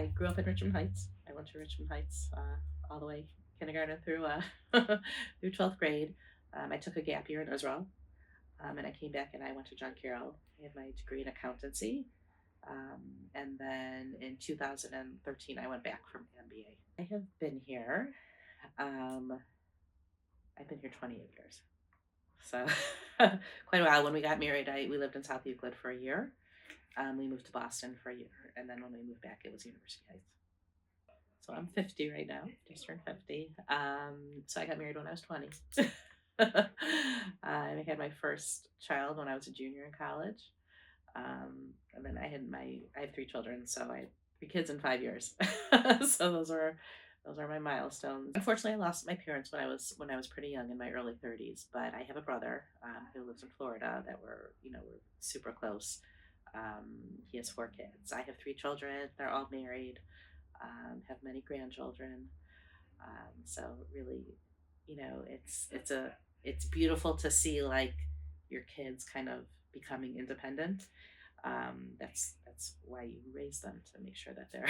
I grew up in Richmond Heights. I went to Richmond Heights all the way kindergarten through through 12th grade. I took a gap year in Israel, and I came back and I went to John Carroll. I had my degree in accountancy, and then in 2013 I went back for my MBA. I have been here. Um, I've been here 28 years, so quite a while. When we got married, we lived in South Euclid for a year. We moved to Boston for a year, and then when we moved back, it was University Heights. So I'm 50 right now, just turned 50. So I got married when I was 20. I had my first child when I was a junior in college. And then I have three children, so I had three kids in 5 years. So those are my milestones. Unfortunately, I lost my parents when I was pretty young in my early 30s, but I have a brother who lives in Florida that we're super close. He has four kids. I have three children. They're all married. Have many grandchildren. So really, it's beautiful to see like your kids kind of becoming independent. That's why you raise them, to make sure that they're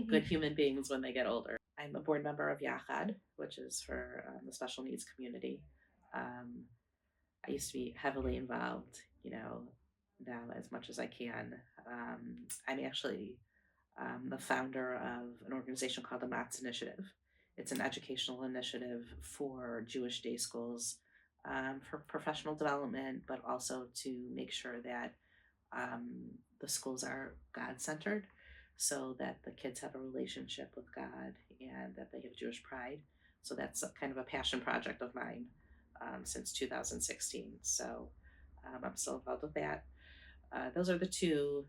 good human beings when they get older. I'm a board member of Yachad, which is for the special needs community. Um, I used to be heavily involved, now as much as I can. I'm actually the founder of an organization called the MATS Initiative. It's an educational initiative for Jewish day schools, for professional development, but also to make sure that the schools are God centered, so that the kids have a relationship with God and that they have Jewish pride. So that's kind of a passion project of mine since 2016. So I'm still involved with that. Those are the two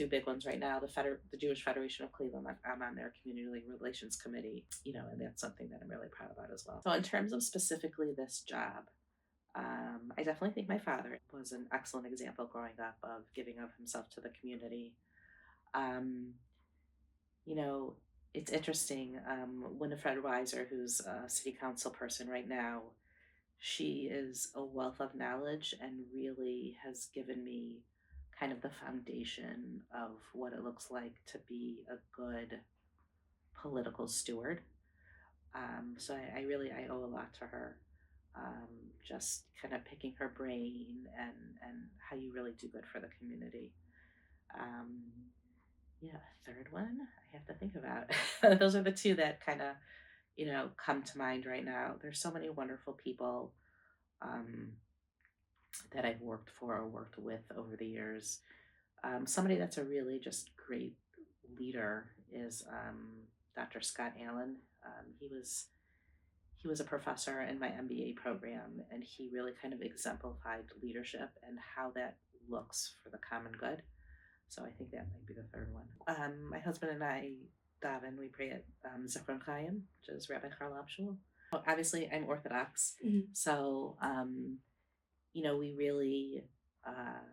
big ones right now. The Jewish Federation of Cleveland. I'm on their community relations committee, and that's something that I'm really proud about as well. So in terms of specifically this job, I definitely think my father was an excellent example growing up of giving of himself to the community. Um, you know, it's interesting. Winifred Weiser, who's a city council person right now, she is a wealth of knowledge and really has given me kind of the foundation of what it looks like to be a good political steward. So I owe a lot to her. Just kind of picking her brain and how you really do good for the community. Um, yeah, third one I have to think about. Those are the two that kind of come to mind right now. There's so many wonderful people um, that I've worked for or worked with over the years. Somebody that's a really just great leader is Dr. Scott Allen. He was a professor in my MBA program, and he really kind of exemplified leadership and how that looks for the common good. So I think that might be the third one. My husband and I daven. We pray at Zichron Chaim, which is Rabbi Karl Abshul. Obviously, I'm Orthodox, so we really uh,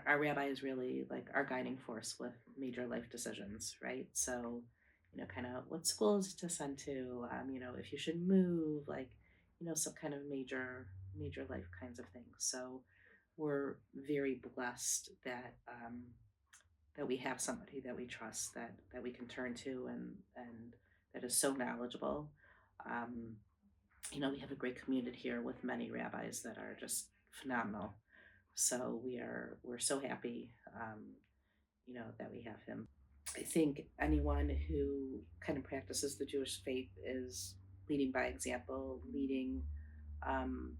our rabbi is really like our guiding force with major life decisions, right? So, kind of what schools to send to, if you should move, like, some kind of major life kinds of things. So, we're very blessed that we have somebody that we trust, that we can turn to, and that is so knowledgeable. Um, we have a great community here with many rabbis that are just phenomenal. So we're so happy, that we have him. I think anyone who kind of practices the Jewish faith is leading by example, leading um,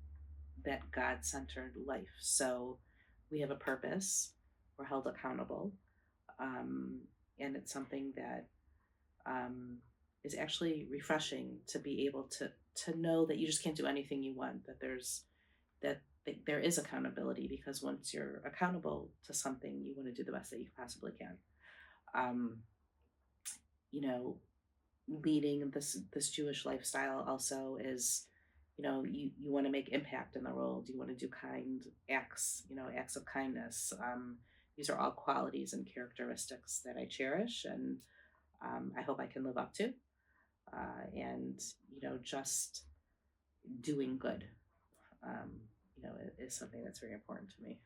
that God-centered life. So we have a purpose. We're held accountable, um, and it's something that um, is actually refreshing to be able to know that you just can't do anything you want. That there is accountability, because once you're accountable to something, you want to do the best that you possibly can. Um, you know, Leading this Jewish lifestyle also is, you want to make impact in the world. You want to do kind acts, acts of kindness. These are all qualities and characteristics that I cherish, and I hope I can live up to. And just doing good, is something that's very important to me.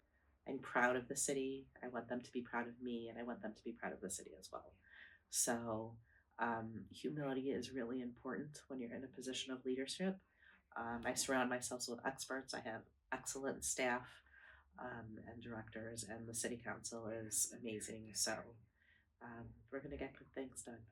I'm proud of the city. I want them to be proud of me, and I want them to be proud of the city as well. So, humility is really important when you're in a position of leadership. I surround myself with experts. I have excellent staff and directors, and the city council is amazing. So, we're going to get good things done.